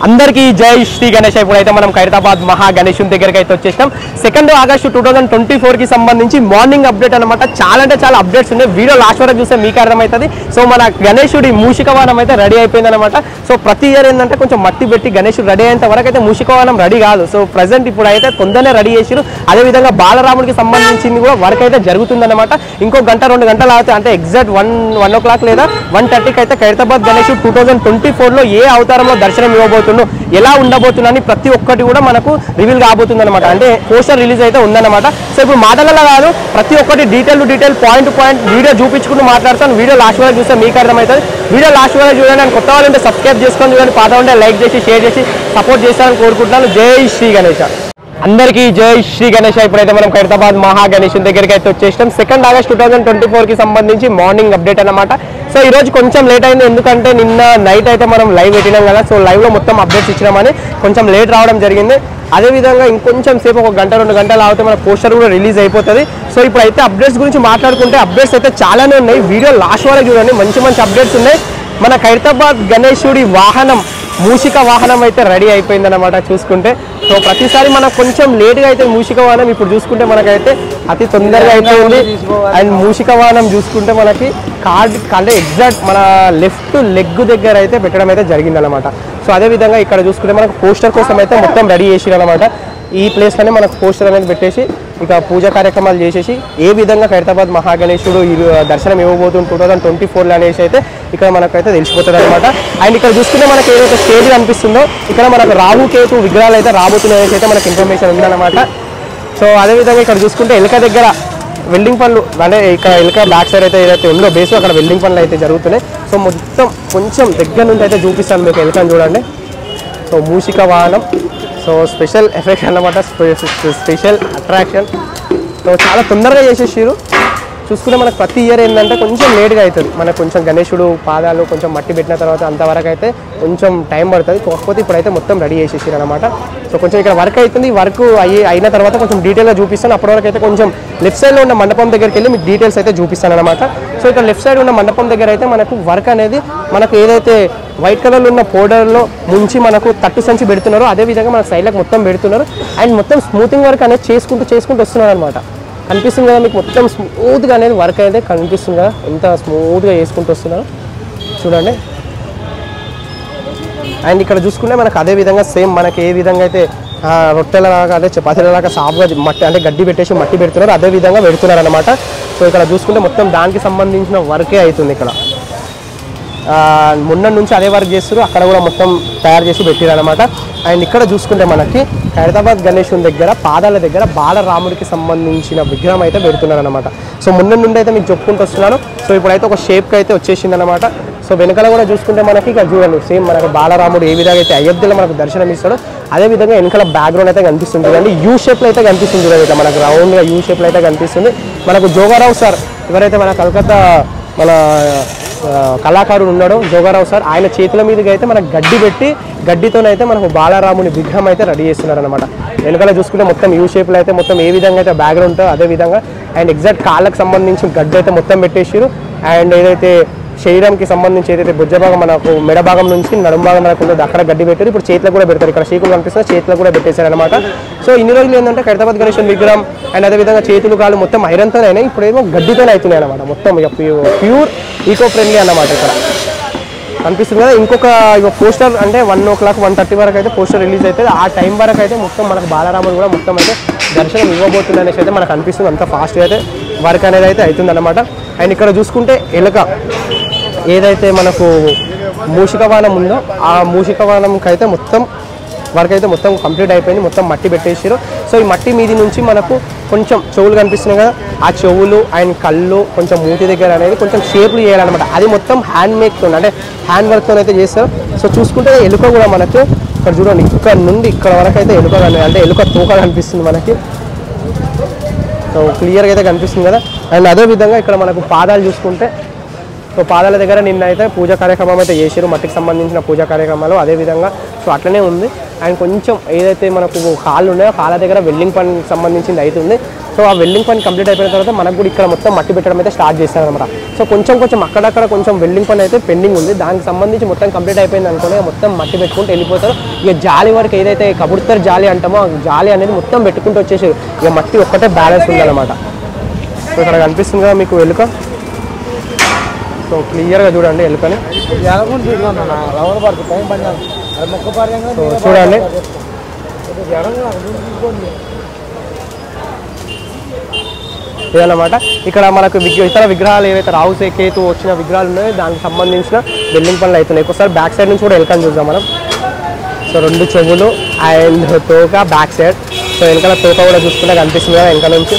అందరికీ జై శ్రీ గణేష్. ఇప్పుడైతే మనం ఖైరతాబాద్ మహా గణేశుని దగ్గరికి అయితే వచ్చేసాం. 2 ఆగస్టు 2024కి సంబంధించి మార్నింగ్ అప్డేట్ అనమాట. చాలా అంటే చాలా అప్డేట్స్ ఉన్నాయి. వీడియో లాస్ట్ వరకు చూస్తే మీకు అర్థమవుతుంది. సో మన గణేశుడి మూషికవాహనం అయితే రెడీ అయిపోయింది అనమాట. సో ప్రతి ఇయర్ ఏంటంటే కొంచెం మట్టి పెట్టి గణేశుడు రెడీ అయ్యేంత వరకు అయితే మూషికవాహనం రెడీ కాదు. సో ప్రజెంట్ ఇప్పుడు అయితే తొందరనే రెడీ చేసిరు. అదేవిధంగా బాలరాముడికి సంబంధించింది కూడా వర్క్ అయితే జరుగుతుందన్నమాట. ఇంకో గంట 2 గంటలు అవుతాయి, అంటే ఎగ్జాక్ట్ 1 o'clock లేదా 1:30కి అయితే ఖైరతాబాద్ గణేశుడు 2024లో ఏ అవతారంలో దర్శనం ఇవ్వబోతుంది, ఎలా ఉండబోతుందని ప్రతి ఒక్కటి కూడా మనకు రివీల్ కాబోతుంది అనమాట. అంటే పోస్టర్ రిలీజ్ అయితే ఉందన్నమాట. సో ఇప్పుడు మాటలలో కాదు, ప్రతి ఒక్కటి detail point to point video చూపించుకుంటూ మాట్లాడతాను. వీడియో లాస్ట్ వరకు చూస్తే మీకు అర్థమవుతుంది. వీడియో లాస్ట్ వరకు చూడండి. నేను కొత్త వాళ్ళు ఉంటే సబ్స్క్రైబ్ చేసుకొని చూడండి, పాత ఉంటే లైక్ చేసి షేర్ చేసి సపోర్ట్ చేస్తారని కోరుకుంటున్నాను. జై శ్రీ గణేష. అందరికీ జై శ్రీ గణేష. ఇప్పుడైతే మనం ఖైరతాబాద్ మహా గణేశుని దగ్గరికి అయితే వచ్చేసాం. 2 ఆగస్టు 2024కి సంబంధించి మార్నింగ్ అప్డేట్ అనమాట. సో ఈ రోజు కొంచెం లేట్ అయింది, ఎందుకంటే నిన్న నైట్ అయితే మనం లైవ్ పెట్టినాం కదా. సో లైవ్లో మొత్తం అప్డేట్స్ ఇచ్చినామని కొంచెం లేట్ రావడం జరిగింది. అదేవిధంగా ఇంకొంచెం సేపు 1 గంట 2 గంటలు ఆగితే మన పోస్టర్ కూడా రిలీజ్ అయిపోతుంది. సో ఇప్పుడైతే అప్డేట్స్ గురించి మాట్లాడుకుంటే అప్డేట్స్ అయితే చాలానే ఉన్నాయి. వీడియో లాస్ట్ వరకు చూడండి, మంచి మంచి అప్డేట్స్ ఉన్నాయి. మన ఖైరతాబాద్ గణేశుడి వాహనం మూషిక వాహనం అయితే రెడీ అయిపోయిందన్నమాట. చూసుకుంటే సో ప్రతిసారి మనకు కొంచెం లేట్గా అయితే మూషిక వాహనం, ఇప్పుడు చూసుకుంటే మనకైతే అతి తొందరగా అయిపోయింది. అండ్ మూషిక వాహనం చూసుకుంటే మనకి అంటే ఎగ్జాక్ట్ మన లెఫ్ట్ లెగ్ దగ్గర అయితే పెట్టడం అయితే జరిగిందనమాట. సో అదేవిధంగా ఇక్కడ చూసుకుంటే మనకు పోస్టర్ కోసం అయితే మొత్తం రెడీ చేసిరనమాట. ఈ ప్లేస్లోనే మనకు పోస్టర్ అనేది పెట్టేసి ఇక పూజా కార్యక్రమాలు చేసేసి ఏ విధంగా ఖైరతాబాద్ మహాగణేశుడు దర్శనం ఇవ్వబోతుంది 2024లో అనేసి అయితే ఇక్కడ మనకైతే తెలిసిపోతుంది అనమాట. అండ్ ఇక్కడ చూసుకుంటే మనకి ఏదైతే స్టేజ్ కనిపిస్తుందో ఇక్కడ మనకు రాహు కేతు విగ్రహాలు అయితే రాబోతున్నాయనేసి అయితే మనకి ఇన్ఫర్మేషన్ ఉందన్నమాట. సో అదేవిధంగా ఇక్కడ చూసుకుంటే ఎలుక దగ్గర వెల్డింగ్ పనులు, అంటే ఇక్కడ ఎలుక బ్యాక్ సైడ్ అయితే ఏదైతే ఉందో బేస్ అక్కడ వెల్డింగ్ పనులు అయితే జరుగుతున్నాయి. సో మొత్తం కొంచెం దగ్గర నుండి అయితే చూపిస్తాను మీకు ఎలుకని చూడండి. సో మూషిక వాహనం, సో స్పెషల్ ఎఫెక్ట్ అన్నమాట, స్పెషల్ అట్రాక్షన్. సో చాలా తొందరగా చేసేసారు. చూసుకుంటే మనకు ప్రతి ఇయర్ ఏంటంటే కొంచెం లేట్గా అవుతుంది. మనకు కొంచెం గణేశుడు పాదాలు కొంచెం మట్టి పెట్టిన తర్వాత అంతవరకు అయితే కొంచెం టైం పడుతుంది. కాకపోతే ఇప్పుడైతే మొత్తం రెడీ చేసేసారు అనమాట. సో కొంచెం ఇక్కడ వర్క్ అవుతుంది. వర్క్ అయిన తర్వాత కొంచెం డీటెయిల్గా చూపిస్తాను. అప్పటివరకు అయితే కొంచెం లెఫ్ట్ సైడ్లో ఉన్న మండపం దగ్గరికి వెళ్ళి మీకు డీటెయిల్స్ అయితే చూపిస్తాను అనమాట. సో ఇక్కడ లెఫ్ట్ సైడ్ ఉన్న మండపం దగ్గర అయితే మనకు వర్క్ అనేది మనకు ఏదైతే వైట్ కలర్లో ఉన్న పౌడర్లో ముంచి మనకు తట్టు సంచి పెడుతున్నారో అదేవిధంగా మన సైడ్లకు మొత్తం పెడుతున్నారు. అండ్ మొత్తం స్మూతింగ్ వర్క్ అనేది చేసుకుంటూ వస్తున్నారు అనమాట. కనిపిస్తుంది కదా మీకు, మొత్తం స్మూత్గా అనేది వర్క్ అయితే కనిపిస్తుంది కదా, ఎంత స్మూత్గా చేసుకుంటూ వస్తున్నారు చూడండి. అండ్ ఇక్కడ చూసుకుంటే మనకు అదే విధంగా సేమ్ మనకి ఏ విధంగా అయితే రొట్టెలలాగా అదే చపాతీలలాగా సాఫ్గా మట్టి అంటే గడ్డి పెట్టేసి మట్టి పెడుతున్నారు, అదే విధంగా పెడుతున్నారు అనమాట. సో ఇక్కడ చూసుకుంటే మొత్తం దానికి సంబంధించిన వర్కే అవుతుంది. ఇక్కడ మొన్న నుంచి అదే వర్క్ చేస్తారు, అక్కడ కూడా మొత్తం తయారు చేసి పెట్టారు అనమాట. అండ్ ఇక్కడ చూసుకుంటే మనకి ఖైరతాబాద్ గణేశుని దగ్గర పాదాల దగ్గర బాలరాముడికి సంబంధించిన విగ్రహం అయితే పెడుతున్నారు అనమాట. సో మొన్న నుండి అయితే మీకు చెప్పుకుంటూ వస్తున్నాను. సో ఇప్పుడైతే ఒక షేప్కి అయితే వచ్చేసింది అనమాట. సో వెనకాల కూడా చూసుకుంటే మనకి ఇక్కడ చూడండి సేమ్ మనకి బాలరాముడు ఏ విధంగా అయితే అయోధ్యలో మనకు దర్శనం ఇస్తాడో అదేవిధంగా వెనకాల బ్యాక్గ్రౌండ్ అయితే కనిపిస్తుంది అండి. యూ షేప్లో అయితే కనిపిస్తుంది చూడండి, ఇట్లా మనకు రౌండ్గా యూ షేప్లో అయితే కనిపిస్తుంది. మనకు జోగారావు సార్ ఎవరైతే మన కలకత్తా మన కళాకారుడు ఉన్నాడో జోగారావు సార్, ఆయన చేతుల మీదకి అయితే మనకు గడ్డి పెట్టి గడ్డితోనైతే మనకు బాలరాముని విగ్రహం అయితే రెడీ చేస్తున్నారు అనమాట. వెనకాల చూసుకుంటే మొత్తం యూ షేప్లో అయితే మొత్తం ఏ విధంగా అయితే బ్యాక్గ్రౌండ్ ఉంటుందో అదే విధంగా అండ్ ఎగ్జాక్ట్ కాళ్ళకు సంబంధించిన గడ్డి అయితే మొత్తం పెట్టేసారు. అండ్ ఏదైతే శరీరంకి సంబంధించి ఏదైతే భుజ భాగం మనకు మెడ భాగం నుంచి నడుము భాగం మనకు ఉందో అక్కడ గడ్డి పెట్టారు. ఇప్పుడు చేతిలో కూడా పెడతారు, ఇక్కడ శీకులు కనిపిస్తుంది చేతిలో కూడా పెట్టేశారు అనమాట. సో ఇన్ని రోజులు ఏంటంటే ఖైరతాబాద్ గణేశుని విగ్రహం అండ్ అదేవిధంగా చేతులు కాళ్ళు మొత్తం ఐరన్తోనే అయినాయి, ఇప్పుడేమో గడ్డితోనే అవుతున్నాయి అనమాట. మొత్తం ప్యూర్ ఈకో ఫ్రెండ్లీ అన్నమాట. ఇక్కడ కనిపిస్తుంది కదా ఇంకొక పోస్టర్, అంటే 1 o'clock 1:30 వరకు అయితే పోస్టర్ రిలీజ్ అవుతుంది. ఆ టైం వరకు అయితే మొత్తం మనకు బాలరాముడు కూడా మొత్తం అయితే దర్శనం ఇవ్వబోతుంది అనేసి అయితే మనకు అనిపిస్తుంది. అంత ఫాస్ట్గా అయితే వర్క్ అనేది అయితే అవుతుంది అనమాట. అండ్ ఇక్కడ చూసుకుంటే ఎలుక ఏదైతే మనకు మూషికవాహనం ఉందో ఆ మూషికవాహనంకి అయితే మొత్తం వర్క్ అయితే మొత్తం కంప్లీట్ అయిపోయింది, మొత్తం మట్టి పెట్టేసారు. సో ఈ మట్టి మీది నుంచి మనకు కొంచెం చెవులు కనిపిస్తున్నాయి కదా, ఆ చెవులు అండ్ కళ్ళు కొంచెం మూతి దగ్గర అనేది కొంచెం షేప్లు చేయాలన్నమాట. అది మొత్తం హ్యాండ్ మేక్తో అంటే హ్యాండ్ వర్క్తో అయితే చేస్తారు. సో చూసుకుంటే ఎలుక కూడా మనకు ఇక్కడ చూడండి, ఇక్కడ నుండి ఇక్కడ వరకు అయితే ఎలుక అంటే ఎలుక తోక కనిపిస్తుంది మనకి. సో క్లియర్గా అయితే కనిపిస్తుంది కదా. అండ్ అదేవిధంగా ఇక్కడ మనకు పాదాలు చూసుకుంటే సో పాదాల దగ్గర నిన్న అయితే పూజా కార్యక్రమం అయితే చేసారు, మట్టికి సంబంధించిన పూజా కార్యక్రమాలు అదేవిధంగా సో అట్లనే ఉంది. అండ్ కొంచెం ఏదైతే మనకు కాళ్ళు ఉన్నాయో కాళ్ళ దగ్గర వెల్డింగ్ పని సంబంధించింది అవుతుంది. సో ఆ వెల్డింగ్ పని కంప్లీట్ అయిపోయిన తర్వాత మనకు కూడా ఇక్కడ మొత్తం మట్టి పెట్టడం అయితే స్టార్ట్ చేస్తారనమాట. సో కొంచెం అక్కడక్కడ కొంచెం వెల్డింగ్ పని అయితే పెండింగ్ ఉంది. దానికి సంబంధించి మొత్తం కంప్లీట్ అయిపోయింది అనుకోని మొత్తం మట్టి పెట్టుకుంటూ వెళ్ళిపోతారు. ఇక జాలి వరకు ఏదైతే కబుర్తర్ జాలి అంటామో ఆ జాలి అనేది మొత్తం పెట్టుకుంటూ వచ్చేసారు. ఇక మట్టి ఒక్కటే బ్యాలెన్స్ ఉందన్నమాట. సో ఇక్కడ కనిపిస్తుంది కదా మీకు ఎలుక. సో క్లియర్గా చూడండి ఎలుకని. సో చూడండి ఇదన్నమాట. ఇక్కడ మనకు ఇతర విగ్రహాలు ఏవైతే రాహు కేతు వచ్చిన విగ్రహాలు ఉన్నాయో దానికి సంబంధించిన బిల్డింగ్ పనులు అవుతున్నాయి. ఒకసారి బ్యాక్ సైడ్ నుంచి కూడా ఎలుకని చూద్దాం మనం. సో 2 చెవులు అండ్ తోక బ్యాక్ సైడ్. సో వెనకాల తోక కూడా చూసుకుంటే కనిపిస్తుంది కదా వెనకాల నుంచి.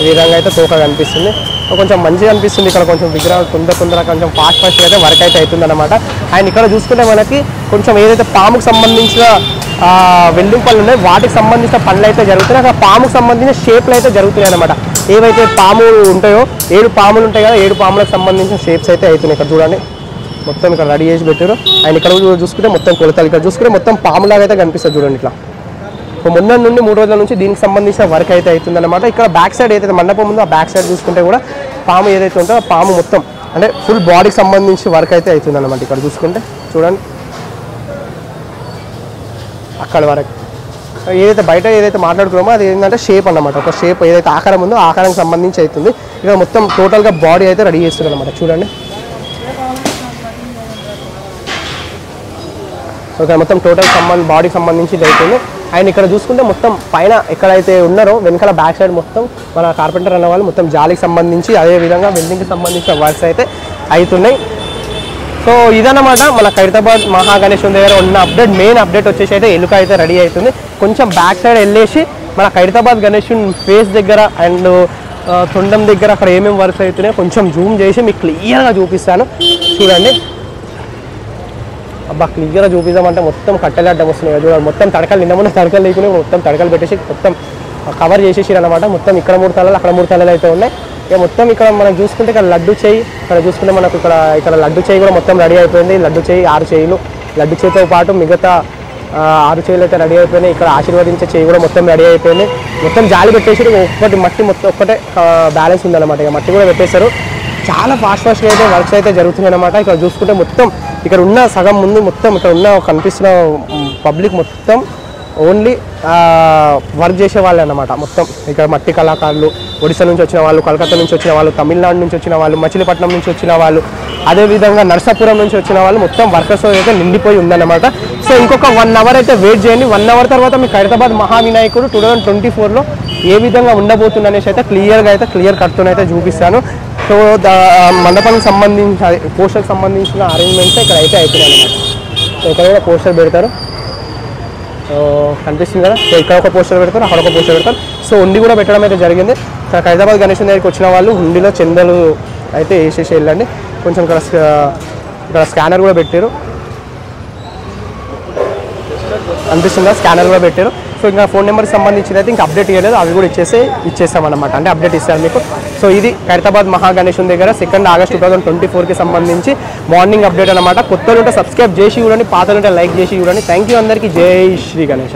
ఈ విధంగా అయితే తోక కనిపిస్తుంది. కొంచెం మంచిగా అనిపిస్తుంది. ఇక్కడ కొంచెం విగ్రహాలు తొందరగా కొంచెం ఫాస్ట్ అయితే వర్క్ అయితే అవుతుంది అనమాట. అండ్ ఇక్కడ చూసుకుంటే మనకి కొంచెం ఏదైతే పాముకు సంబంధించిన వెల్డింగ్ పనులు ఉన్నాయి వాటికి సంబంధించిన పనులు అయితే జరుగుతున్నాయి. అక్కడ పాముకు సంబంధించిన షేప్లు అయితే జరుగుతున్నాయి అనమాట. ఏవైతే పాములు ఉంటాయో 7 పాములు ఉంటాయి కదా 7 పాములకు సంబంధించిన షేప్స్ అయితే అవుతున్నాయి. ఇక్కడ చూడండి మొత్తం ఇక్కడ రెడీ చేసి పెట్టారు. అండ్ ఇక్కడ చూసుకుంటే మొత్తం కొలతలు ఇక్కడ చూసుకుంటే మొత్తం పాములాగా అయితే కనిపిస్తుంది చూడండి. ఇట్లా మొన్న నుండి 3 రోజుల నుంచి దీనికి సంబంధించిన వర్క్ అయితే అవుతుందన్నమాట. ఇక్కడ బ్యాక్ సైడ్ ఏదైతే మండపం ఉందో ఆ బ్యాక్ సైడ్ చూసుకుంటే కూడా పాము ఏదైతే ఉంటుందో ఆ పాము మొత్తం అంటే ఫుల్ బాడీకి సంబంధించి వర్క్ అయితే అవుతుందన్నమాట. ఇక్కడ చూసుకుంటే చూడండి అక్కడ వరకు ఏదైతే బయట ఏదైతే మాట్లాడుకున్నామో అది ఏంటంటే షేప్ అన్నమాట. ఒక షేప్ ఏదైతే ఆకారం ఉందో ఆకారానికి సంబంధించి అవుతుంది. ఇక్కడ మొత్తం టోటల్గా బాడీ అయితే రెడీ చేస్తుంది అనమాట. చూడండి ఓకే మొత్తం టోటల్ బాడీకి సంబంధించి అవుతుంది. అండ్ ఇక్కడ చూసుకుంటే మొత్తం పైన ఎక్కడైతే ఉన్నారో వెనకాల బ్యాక్ సైడ్ మొత్తం మన కార్పెంటర్ అన్న వాళ్ళు మొత్తం జాలికి సంబంధించి అదేవిధంగా వెల్డింగ్కి సంబంధించిన వర్క్స్ అయితే అవుతున్నాయి. సో ఇదన్నమాట మన ఖైరతాబాద్ మహాగణేశం దగ్గర ఉన్న అప్డేట్. మెయిన్ అప్డేట్ వచ్చేసి అయితే ఎలుక అయితే రెడీ అవుతుంది. కొంచెం బ్యాక్ సైడ్ వెళ్ళేసి మన ఖైరతాబాద్ గణేశుని ఫేస్ దగ్గర అండ్ తొండం దగ్గర అక్కడ ఏమేమి వర్క్స్ అవుతున్నాయో కొంచెం జూమ్ చేసి మీకు క్లియర్గా చూపిస్తాను. చూడండి అబ్బా క్లియర్గా చూపిద్దామంటే మొత్తం కట్టెలు అడ్డం వస్తున్నాయి చూడండి. మొత్తం తడకలు నిన్న తడకలు లేకుండా మొత్తం తడకలు పెట్టేసి మొత్తం కవర్ చేసేసి అనమాట. మొత్తం ఇక్కడ 3 తలలు అక్కడ 3 తలలు అయితే ఉన్నాయి. ఇక మొత్తం ఇక్కడ మనం చూసుకుంటే ఇక్కడ లడ్డు చేయి ఇక్కడ చూసుకుంటే మనకు ఇక్కడ లడ్డు చేయి కూడా మొత్తం రెడీ అయిపోయింది. లడ్డు చేయి 6 చేయిలు లడ్డు చేయితో పాటు మిగతా 6 చేయిలు అయితే రెడీ అయిపోయినాయి. ఇక్కడ ఆశీర్వదించే చేయి కూడా మొత్తం రెడీ అయిపోయింది. మొత్తం జాలి పెట్టేసి ఒక్కటి మట్టి మొత్తం ఒక్కటే బ్యాలెన్స్ ఉందన్నమాట. ఇక మట్టి కూడా పెట్టేశారు. చాలా ఫాస్ట్గా అయితే వర్క్స్ అయితే జరుగుతున్నాయి అనమాట. ఇక్కడ చూసుకుంటే మొత్తం ఇక్కడ ఉన్న సగం ముందు మొత్తం ఇక్కడ ఉన్న కనిపిస్తున్న పబ్లిక్ మొత్తం ఓన్లీ వర్క్ చేసే వాళ్ళే అన్నమాట. మొత్తం ఇక్కడ మట్టి కళాకారులు ఒడిశా నుంచి వచ్చిన వాళ్ళు, కలకత్తా నుంచి వచ్చిన వాళ్ళు, తమిళనాడు నుంచి వచ్చిన వాళ్ళు, మచిలీపట్నం నుంచి వచ్చిన వాళ్ళు, అదేవిధంగా నర్సాపురం నుంచి వచ్చిన వాళ్ళు మొత్తం వర్కర్స్ అయితే నిండిపోయి ఉందన్నమాట. సో ఇంకొక 1 అవర్ అయితే వెయిట్ చేయండి. 1 అవర్ తర్వాత మీకు ఖైరతాబాద్ మహావినాయకుడు 2024లో ఏ విధంగా ఉండబోతుంది అనేసి అయితే క్లియర్ కట్తో అయితే చూపిస్తాను. సో మండపానికి సంబంధించిన పోస్టర్కి సంబంధించిన అరేంజ్మెంట్స్ ఇక్కడ అయితే అవుతున్నాయి అన్నమాట. సో ఇక్కడ కూడా పోస్టర్ పెడతారు కనిపిస్తుంది కదా. సో ఇక్కడ ఒక పోస్టర్ పెడతారు అక్కడ ఒక పోస్టర్ పెడతారు. సో హుండీ కూడా పెట్టడం అయితే జరిగింది. ఖైరతాబాద్ గణేశం దగ్గరికి వచ్చిన వాళ్ళు హుండీలో చందలు అయితే వేసేసి వెళ్ళండి. కొంచెం ఇక్కడ స్కానర్ కూడా పెట్టారు అనిపిస్తుందా, స్కానర్ కూడా పెట్టారు. సో ఇంకా ఫోన్ నెంబర్కి సంబంధించి అయితే ఇంకా అప్డేట్ ఇవ్వలేదు, అవి కూడా ఇచ్చేస్తామన్నమాట. అంటే అప్డేట్ ఇస్తారు మీకు. సో ఇది ఖైరతాబాద్ మహాగణేశం దగ్గర 2 ఆగస్టు 2024కి సంబంధించి మార్నింగ్ అప్డేట్ అనమాట. కొత్తలు ఉంటే సబ్స్క్రైబ్ చేసి చూడండి, పాతలు ఉంటే లైక్ చేసి చూడండి. థ్యాంక్ యూ అందరికీ. జై శ్రీ గణేశ.